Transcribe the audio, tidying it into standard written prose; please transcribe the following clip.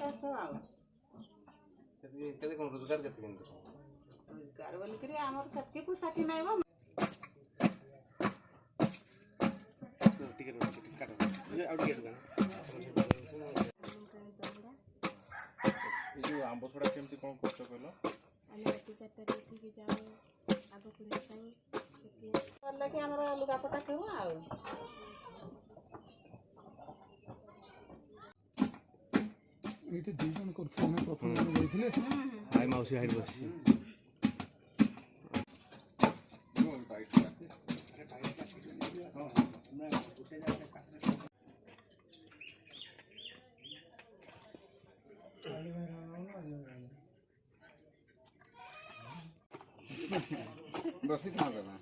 ଚାଷ ଆଉ କେତେ କଣ ରୋଜଗାର କେତେ କେମିତି ରୋଜଗାର ବୋଲିକରି ଆମର ସେତିକି ପୋଷାକି ନାଇବ। ଟିକେ କାଟ ଆଉ ଟିକେ ଏ ଯେଉଁ ଆମ୍ବ ସଡ଼ା କେମିତି କ'ଣ କରୁଛ କହିଲ? ଆମେ ରାତି 4ଟାରେ ଉଠିକି ଯାଉ ଆମ୍ବ କିଣିବା ପାଇଁ। ଗଲେ କି ଆମର ଲୁଗାପଟା କିଣୁ ଆଉ। ଏଇଠି 2 ଜଣ କରୁଥିଲେ ଆମେ ପ୍ରଥମେ ଯାଇଥିଲେ। ହାଇ ମାଉସୀ ହାଇଟ୍ ବସିଛି। बस इतना करना।